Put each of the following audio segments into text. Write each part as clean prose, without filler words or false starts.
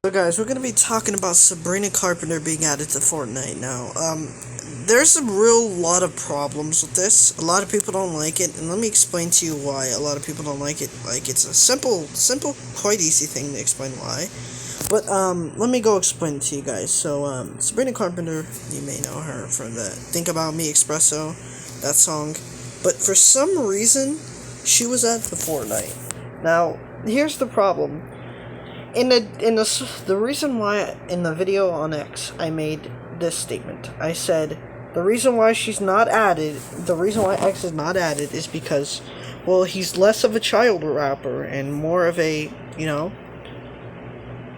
So guys, we're gonna be talking about Sabrina Carpenter being added to Fortnite now. There's a real lot of problems with this. A lot of people don't like it, and let me explain to you why a lot of people don't like it. Like, it's a simple, quite easy thing to explain why. But, let me go explain it to you guys. So, Sabrina Carpenter, you may know her from the Think About Me Espresso, that song. But for some reason, she was added to Fortnite. Now, here's the problem. The reason why in the video on X I made this statement, I said the reason why she's not added, the reason why X is not added is because, well, he's less of a child rapper and more of a,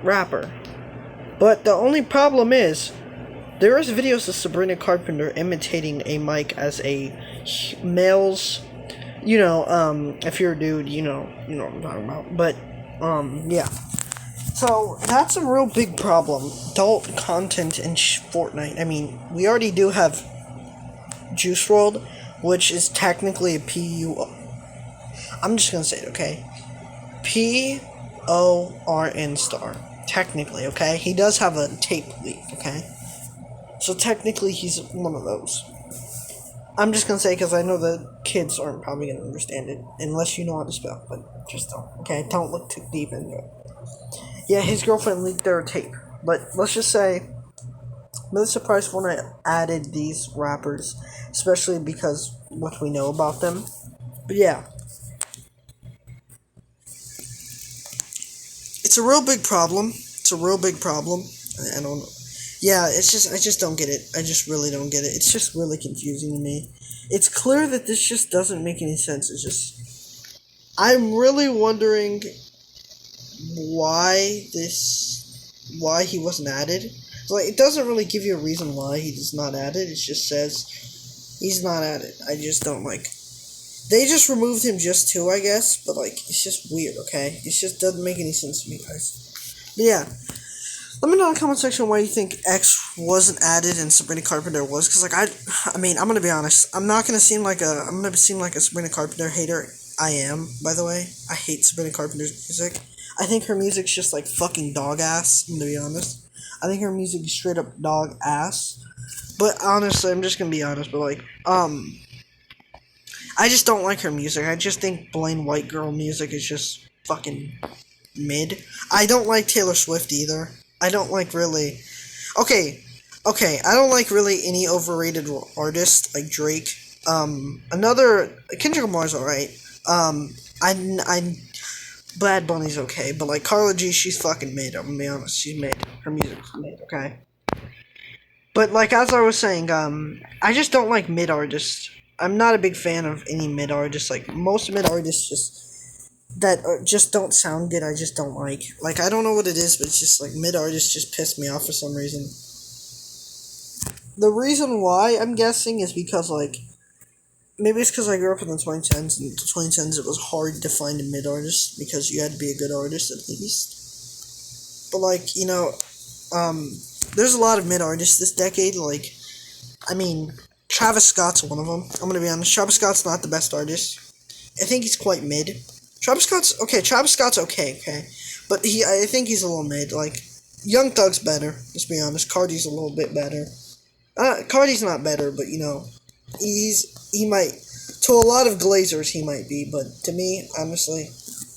rapper. But the only problem is, there is videos of Sabrina Carpenter imitating a mic as a male's, if you're a dude, you know what I'm talking about. But, yeah. So, that's a real big problem. Adult content in Fortnite. I mean, we already do have Juice WRLD, which is technically a I'm just gonna say it, okay? PORN star. Technically, okay? He does have a tape leak, okay? So, technically, he's one of those. I'm just gonna say because I know the kids aren't probably gonna understand it unless you know how to spell, but just don't, okay? Don't look too deep into it. Yeah, his girlfriend leaked their tape. But let's just say, I'm really surprised when I added these rappers, especially because what we know about them. But yeah, it's a real big problem. It's a real big problem. I don't know. Yeah, I just don't get it. I just really don't get it. It's just really confusing to me. It's clear that this just doesn't make any sense. I'm really wondering why he wasn't added. Like, it doesn't really give you a reason why he's not added. It just says he's not added. I just don't like. They just removed him just too, I guess. But like, it's just weird. Okay, it just doesn't make any sense to me, guys. But yeah, let me know in the comment section why you think X wasn't added and Sabrina Carpenter was. Cause like I mean, I'm gonna be honest. I'm gonna seem like a Sabrina Carpenter hater. I am, by the way. I hate Sabrina Carpenter's music. I think her music's just like fucking dog ass, to be honest. I think her music is straight up dog ass. But honestly, I'm just gonna be honest, but like, I just don't like her music. I just think plain white girl music is just fucking mid. I don't like Taylor Swift either. I don't like really. Okay, I don't like really any overrated artist like Drake. Another Kendrick Lamar's alright. I Bad Bunny's okay, but like Carla G, she's fucking mid. I'm gonna be honest, she's mid. Her music's mid, okay. But like as I was saying, I just don't like mid artists. I'm not a big fan of any mid artists. Like most mid artists just don't sound good. I just don't like. Like I don't know what it is, but it's just like mid artists just piss me off for some reason. The reason why I'm guessing is because like. Maybe it's because I grew up in the 2010s, and in the 2010s it was hard to find a mid artist because you had to be a good artist at least. But like, there's a lot of mid artists this decade. Like, I mean, Travis Scott's one of them. I'm gonna be honest. Travis Scott's not the best artist. I think he's quite mid. Travis Scott's okay, but I think he's a little mid. Like, Young Thug's better. Let's be honest. Cardi's a little bit better. Cardi's not better, but he might, to a lot of Glazers he might be, but to me, honestly,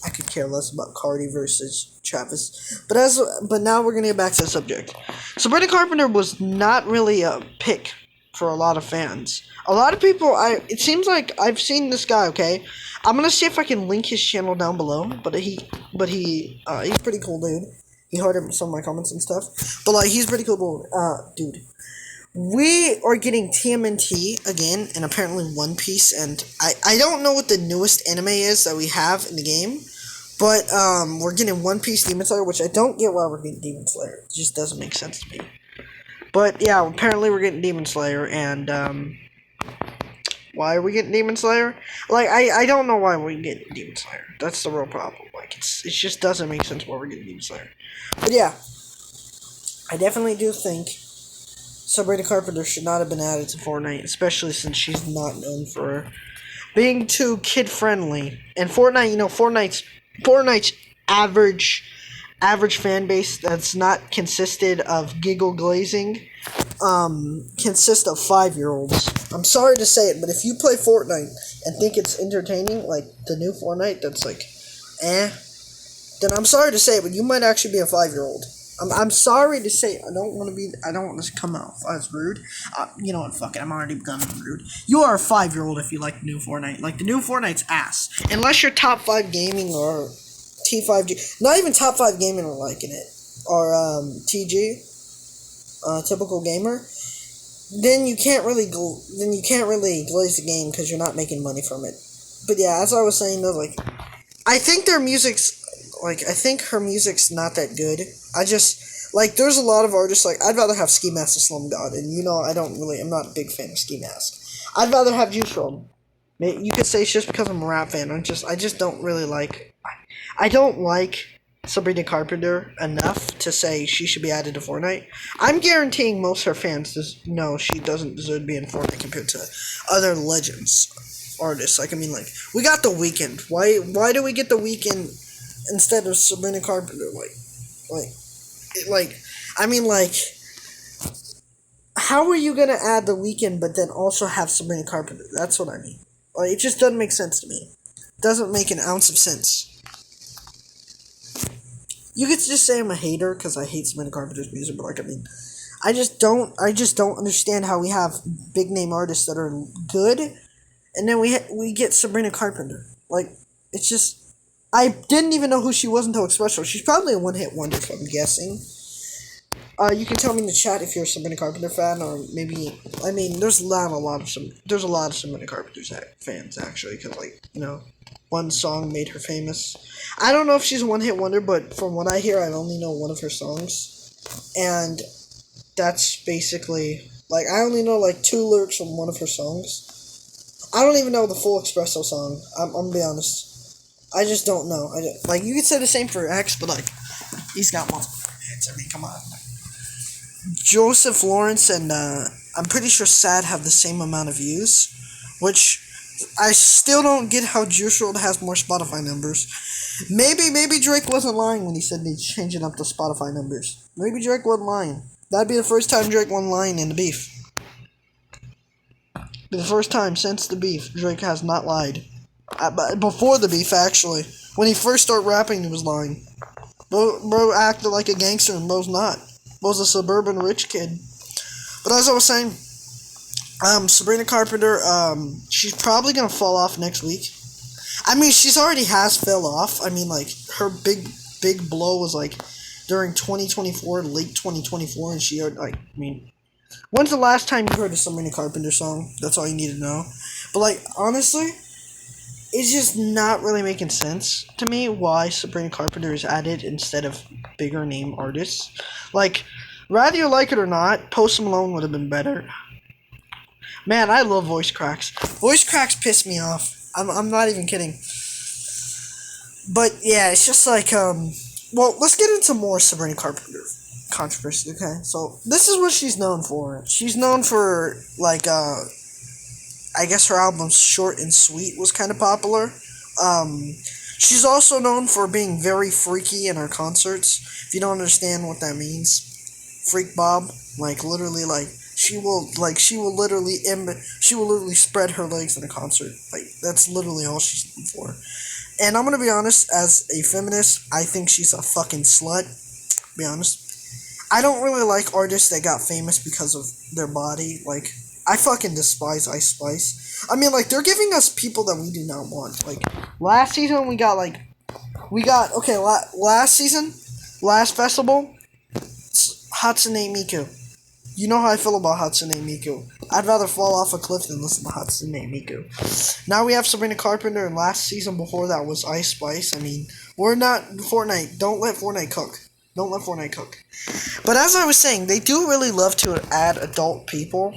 I could care less about Cardi versus Travis. But now we're gonna get back to the subject. Sabrina Carpenter was not really a pick for a lot of fans. A lot of people, it seems like I've seen this guy. Okay, I'm gonna see if I can link his channel down below. But he's a pretty cool dude. He heard some of my comments and stuff. But like, he's a pretty cool dude. We are getting TMNT again, and apparently One Piece, and I don't know what the newest anime is that we have in the game, but we're getting One Piece Demon Slayer, which I don't get why we're getting Demon Slayer. It just doesn't make sense to me. But yeah, apparently we're getting Demon Slayer, and why are we getting Demon Slayer? Like, I don't know why we're getting Demon Slayer. That's the real problem. Like, it just doesn't make sense why we're getting Demon Slayer. But yeah, I definitely do think Sabrina Carpenter should not have been added to Fortnite, especially since she's not known for being too kid-friendly. And Fortnite, Fortnite's average average fan base that's not consisted of giggle glazing consist of 5-year-olds. I'm sorry to say it, but if you play Fortnite and think it's entertaining, like the new Fortnite that's like, eh, then I'm sorry to say it, but you might actually be a 5-year-old. I'm sorry to say it. I don't want to come out as rude. You know what, fuck it, I'm already becoming rude. You are a 5-year-old if you like the new Fortnite. Like, the new Fortnite's ass. Unless you're top 5 gaming or T5G. Not even top 5 gaming are liking it. Or, TG. Typical gamer. Then you can't really glaze the game because you're not making money from it. But yeah, as I was saying though, like, I think I think her music's not that good. I just, like, there's a lot of artists, like, I'd rather have Ski Mask the Slum God, and you know, I'm not a big fan of Ski Mask. I'd rather have Juice WRLD. You could say it's just because I'm a rap fan. I just don't really like, I don't like Sabrina Carpenter enough to say she should be added to Fortnite. I'm guaranteeing most of her fans know she doesn't deserve to be in Fortnite compared to other legends artists. Like, I mean, like, we got The Weeknd. Why do we get The Weeknd instead of Sabrina Carpenter? I mean, like, how are you gonna add The Weeknd but then also have Sabrina Carpenter? That's what I mean. Like, it just doesn't make sense to me. It doesn't make an ounce of sense. You could just say I'm a hater because I hate Sabrina Carpenter's music, but, like, I mean, I just don't understand how we have big name artists that are good, and then we get Sabrina Carpenter. Like, it's just, I didn't even know who she was until Expresso. She's probably a one-hit wonder, if I'm guessing. You can tell me in the chat if you're a Sabrina Carpenter fan, or maybe, I mean, there's a lot of Sabrina Carpenter fans, actually, because, like, you know, one song made her famous. I don't know if she's a one-hit wonder, but from what I hear, I only know one of her songs, and that's basically, like, I only know, like, 2 lyrics from one of her songs. I don't even know the full Espresso song, I'm gonna be honest. I just don't know. Like, you could say the same for X, but, like, he's got multiple hits. I mean, come on. Joseph Lawrence and, I'm pretty sure Sad have the same amount of views, which I still don't get how Juice WRLD has more Spotify numbers. Maybe Drake wasn't lying when he said he's changing up the Spotify numbers. Maybe Drake wasn't lying. That'd be the first time Drake wasn't lying in the beef. The first time since the beef, Drake has not lied. Before the beef, actually. When he first started rapping, he was lying. Bro acted like a gangster, and bro's not. Bro's a suburban rich kid. But as I was saying, Sabrina Carpenter, she's probably gonna fall off next week. I mean, she's already has fell off. I mean, like, her big blow was, like, during 2024, late 2024, and she, like, I mean, when's the last time you heard a Sabrina Carpenter song? That's all you need to know. But, like, honestly, it's just not really making sense to me why Sabrina Carpenter is added instead of bigger name artists. Like, whether you like it or not, Post Malone would have been better. Man, I love voice cracks. Voice cracks piss me off. I'm not even kidding. But yeah, it's just like, well, let's get into more Sabrina Carpenter controversy, okay? So, this is what she's known for. She's known for, like, I guess her album Short and Sweet was kind of popular. She's also known for being very freaky in her concerts. If you don't understand what that means, Freak Bob, like, literally, like, she will literally spread her legs in a concert. Like, that's literally all she's known for. And I'm gonna be honest, as a feminist, I think she's a fucking slut. Be honest. I don't really like artists that got famous because of their body. Like, I fucking despise Ice Spice. I mean, like, they're giving us people that we do not want. Like, last season last festival, Hatsune Miku. You know how I feel about Hatsune Miku. I'd rather fall off a cliff than listen to Hatsune Miku. Now we have Sabrina Carpenter, and last season before that was Ice Spice. I mean, we're not Fortnite. Don't let Fortnite cook. Don't let Fortnite cook. But as I was saying, they do really love to add adult people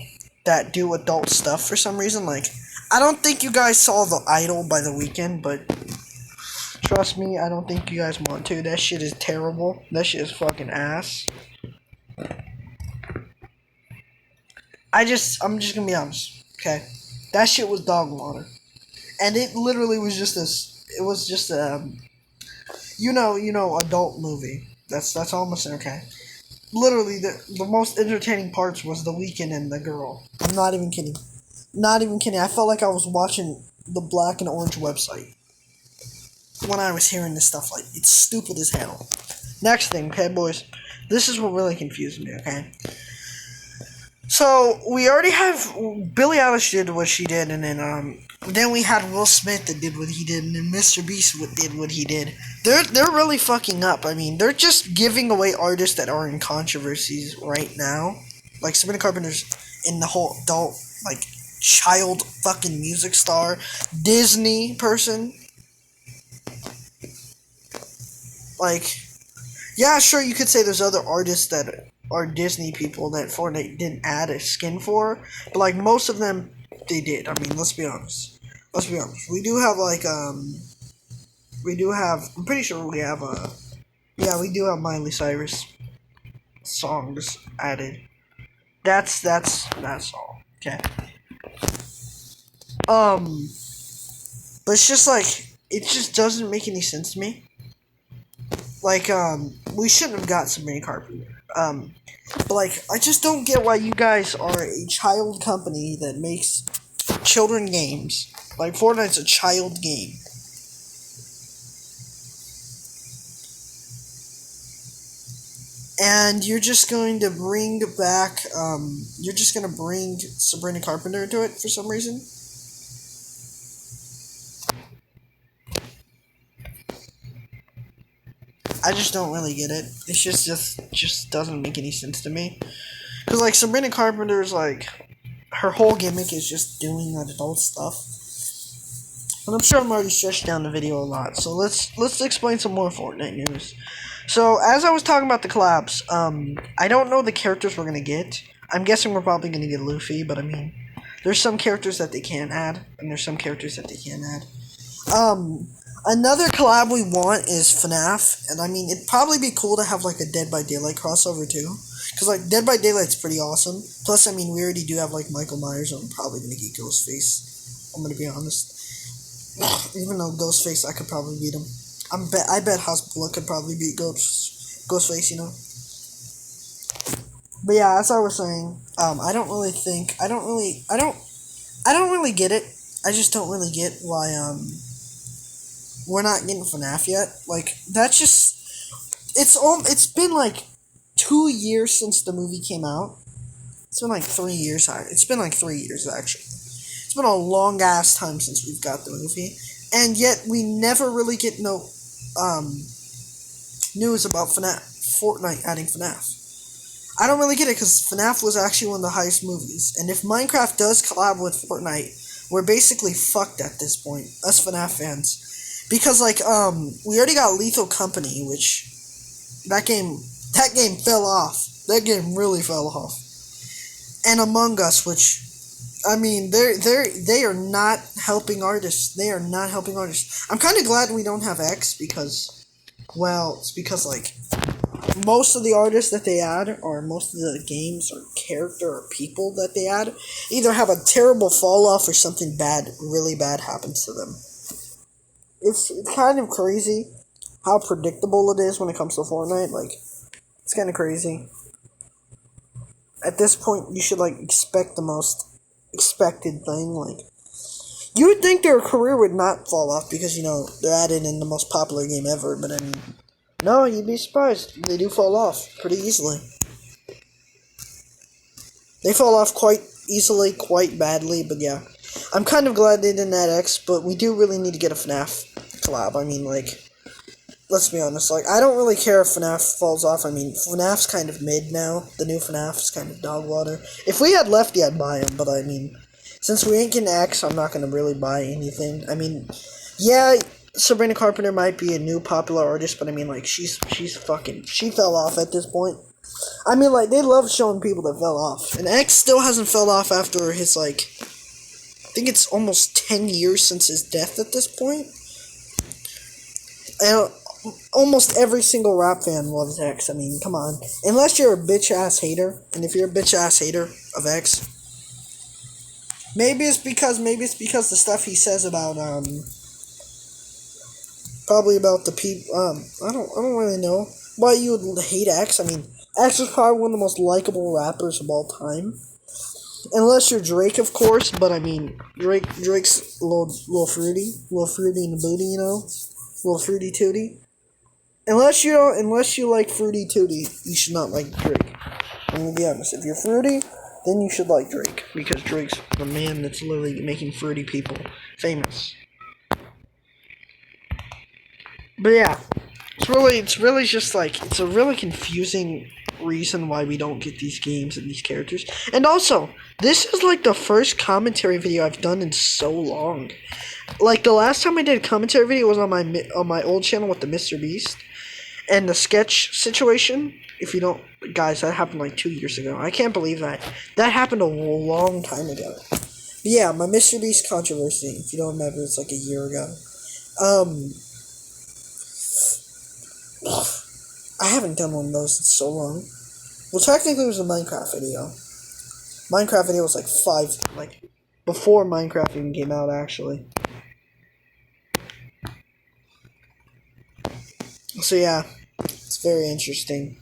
that do adult stuff for some reason. Like, I don't think you guys saw The Idol by The Weeknd, but trust me, I don't think you guys want to. That shit is terrible. That shit is fucking ass. I'm just gonna be honest, okay? That shit was dog water. And it literally was just a adult movie. That's all I'm saying. Okay. Literally, the most entertaining parts was the weekend and the girl. I'm not even kidding. Not even kidding. I felt like I was watching the Black and Orange website when I was hearing this stuff. Like, it's stupid as hell. Next thing, okay, boys. This is what really confused me, okay? So, we already have... Billie Eilish did what she did, and then we had Will Smith that did what he did, and then Mr. Beast did what he did. They're really fucking up. I mean, they're just giving away artists that are in controversies right now. Like, Sabrina Carpenter's in the whole adult, like, child fucking music star, Disney person. Like, yeah, sure, you could say there's other artists that are Disney people that Fortnite didn't add a skin for, but like most of them, they did. I mean, let's be honest. Let's be honest. We do have like I'm pretty sure we have yeah, we do have Miley Cyrus songs added. That's all. Okay. But it's just like it just doesn't make any sense to me. Like, we shouldn't have got Sabrina Carpenter. But like, I just don't get why you guys are a child company that makes children games. Like, Fortnite's a child game. And you're just going to bring back, you're just going to bring Sabrina Carpenter into it for some reason? I just don't really get it. It's just doesn't make any sense to me. Because, like, Sabrina Carpenter's, like, her whole gimmick is just doing adult stuff. And I'm sure I'm already stretched down the video a lot. So let's explain some more Fortnite news. So, as I was talking about the collabs, I don't know the characters we're going to get. I'm guessing we're probably going to get Luffy, but I mean, there's some characters that they can add, and there's some characters that they can't add. Another collab we want is FNAF, and I mean, it'd probably be cool to have, like, a Dead by Daylight crossover, too. Because, like, Dead by Daylight's pretty awesome. Plus, I mean, we already do have, like, Michael Myers, and I'm probably gonna get Ghostface. I'm gonna be honest. Even though Ghostface, I could probably beat him. I bet Hasbulla could probably beat Ghostface, you know? But yeah, as I was saying, I don't really get it. I just don't really get why, we're not getting FNAF yet. Like, that's just... It's been, like, 2 years since the movie came out. It's been, like, 3 years. It's been, like, 3 years, actually. It's been a long-ass time since we've got the movie. And yet, we never really get no, news about Fortnite adding FNAF. I don't really get it, because FNAF was actually one of the highest movies. And if Minecraft does collab with Fortnite, we're basically fucked at this point. Us FNAF fans. Because, like, we already got Lethal Company, which, that game fell off. That game really fell off. And Among Us, which, I mean, they are not helping artists. They are not helping artists. I'm kind of glad we don't have X, because, well, it's because, like, most of the artists that they add, or most of the games or character or people that they add, either have a terrible fall off or something bad, really bad happens to them. It's kind of crazy how predictable it is when it comes to Fortnite. Like, it's kind of crazy. At this point, you should, like, expect the most expected thing. Like, you would think their career would not fall off because, you know, they're added in the most popular game ever. But, I mean, no, you'd be surprised. They do fall off pretty easily. They fall off quite easily, quite badly, but yeah. I'm kind of glad they didn't add X, but we do really need to get a FNAF collab. I mean, like, let's be honest. Like, I don't really care if FNAF falls off. I mean, FNAF's kind of mid now. The new FNAF's kind of dog water. If we had Lefty, I'd buy him, but I mean, since we ain't getting X, I'm not going to really buy anything. I mean, yeah, Sabrina Carpenter might be a new popular artist, but I mean, like, she fell off at this point. I mean, like, they love showing people that fell off. And X still hasn't fell off after his, like, I think it's almost 10 years since his death at this point. And almost every single rap fan loves X. I mean, come on. Unless you're a bitch-ass hater. And if you're a bitch-ass hater of X, maybe it's because the stuff he says about, probably about the people, I don't really know. Why you would hate X? I mean, X is probably one of the most likable rappers of all time. Unless you're Drake, of course, but I mean, Drake's little fruity in the booty, you know? Little fruity tooty. Unless you like fruity tooty, you should not like Drake. I'm gonna be honest. If you're fruity, then you should like Drake because Drake's the man that's literally making fruity people famous. But yeah, it's really just like it's a really confusing reason why we don't get these games and these characters. And also, this is like the first commentary video I've done in so long. Like the last time I did a commentary video was on my old channel with the Mr. Beast and the sketch situation. If you don't, guys, that happened like 2 years ago. I can't believe that. That happened a long time ago. But yeah, my Mr. Beast controversy. If you don't remember, it's like a year ago. I haven't done one of those in so long. Well, technically, it was a Minecraft video. Minecraft video was like before Minecraft even came out, actually. So yeah, it's very interesting.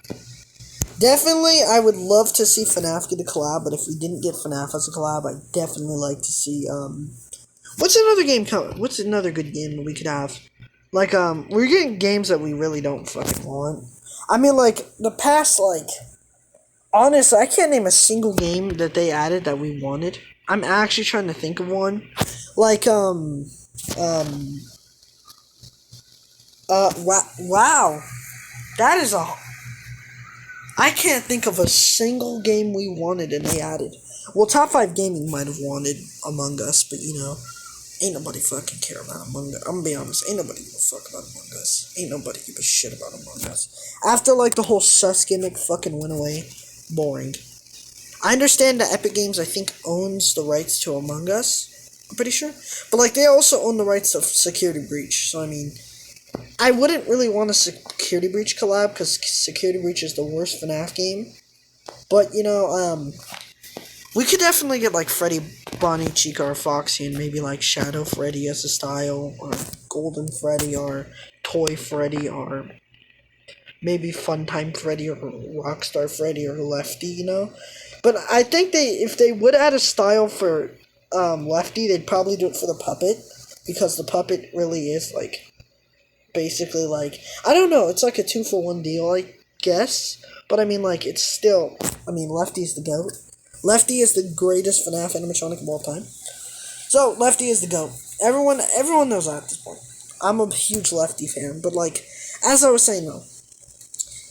Definitely, I would love to see FNAF get a collab, but if we didn't get FNAF as a collab, I'd definitely like to see, what's another game what's another good game that we could have? Like, we're getting games that we really don't fucking want. I mean, like, the past, like, honestly, I can't name a single game that they added that we wanted. I'm actually trying to think of one. Like, wow. That is I can't think of a single game we wanted and they added. Well, Top 5 Gaming might have wanted Among Us, but you know, ain't nobody fucking care about Among Us. I'm gonna be honest, ain't nobody give a fuck about Among Us. Ain't nobody give a shit about Among Us. After, like, the whole sus gimmick fucking went away, boring. I understand that Epic Games, I think, owns the rights to Among Us. I'm pretty sure. But, like, they also own the rights to Security Breach, so I mean, I wouldn't really want a Security Breach collab, because Security Breach is the worst FNAF game. But, you know, we could definitely get, like, Freddy, Bonnie, Chica, or Foxy, and maybe, like, Shadow Freddy as a style, or Golden Freddy, or Toy Freddy, or maybe Funtime Freddy, or Rockstar Freddy, or Lefty, you know? But I think if they would add a style for, Lefty, they'd probably do it for the puppet, because the puppet really is, like, basically, like, I don't know, it's like a 2-for-1 deal, I guess, but I mean, like, it's still, I mean, Lefty's the GOAT. Lefty is the greatest FNAF animatronic of all time. So, Lefty is the GOAT. Everyone knows that at this point. I'm a huge Lefty fan, but, like, as I was saying, though,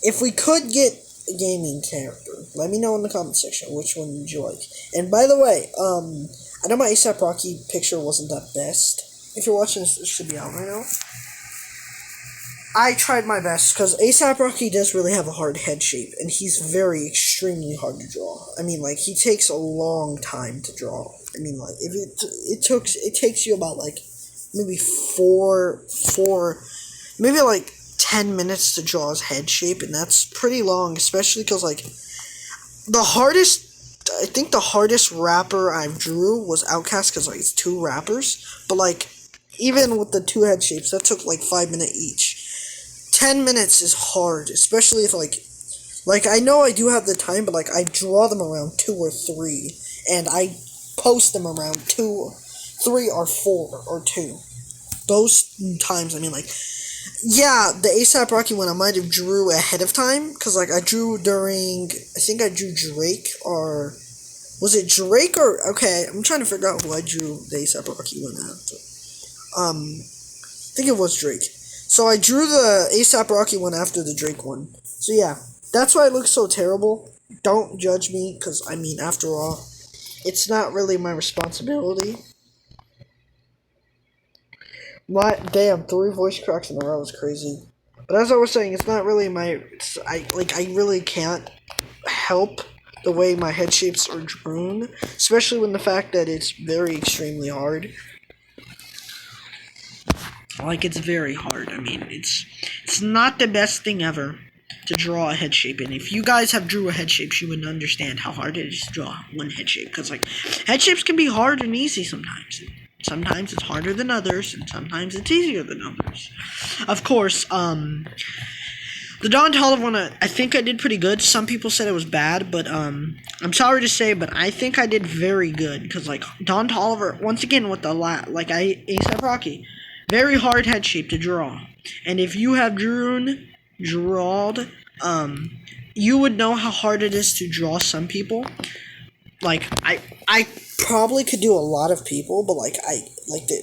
if we could get a gaming character, let me know in the comment section which one would you like. And by the way, I know my ASAP Rocky picture wasn't that best. If you're watching this, it should be out right now. I tried my best, because ASAP Rocky does really have a hard head shape, and he's extremely hard to draw. I mean, like, he takes a long time to draw. I mean, like, if it takes you about, like, maybe maybe, like, 10 minutes to draw his head shape, and that's pretty long, especially because, like, I think the hardest rapper I drew was Outkast, because, like, it's 2 rappers, but, like, even with the 2 head shapes, that took, like, 5 minutes each. 10 minutes is hard, especially if, like, I know I do have the time, but, like, I draw them around 2 or 3, and I post them around 2, 3, or 4, or 2. Those times, I mean, like, yeah, the ASAP Rocky one I might have drew ahead of time, because, like, I think I drew Drake, or, was it Drake, or, okay, I'm trying to figure out who I drew the ASAP Rocky one after. I think it was Drake. So I drew the ASAP Rocky one after the Drake one. So yeah, that's why it looks so terrible. Don't judge me, because, I mean, after all, it's not really my responsibility. Damn, 3 voice cracks in a row is crazy. But as I was saying, it's not really I really can't help the way my head shapes are drawn, especially when the fact that it's extremely hard. Like, it's very hard. I mean, it's not the best thing ever to draw a head shape. And if you guys have drew a head shape, you would understand how hard it is to draw one head shape. Because, like, head shapes can be hard and easy sometimes. Sometimes it's harder than others, and sometimes it's easier than others. Of course, The Don Toliver one, I think I did pretty good. Some people said it was bad, but I'm sorry to say, but I think I did very good because like Don Toliver, once again with the ASAP Rocky, very hard head shape to draw, and if you have drawed, you would know how hard it is to draw some people. Like I probably could do a lot of people, but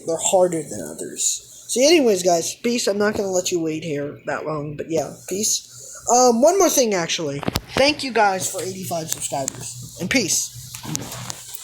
they're harder than others. So, anyways, guys, peace. I'm not gonna let you wait here that long, but yeah, peace. One more thing, actually. Thank you guys for 85 subscribers, and peace.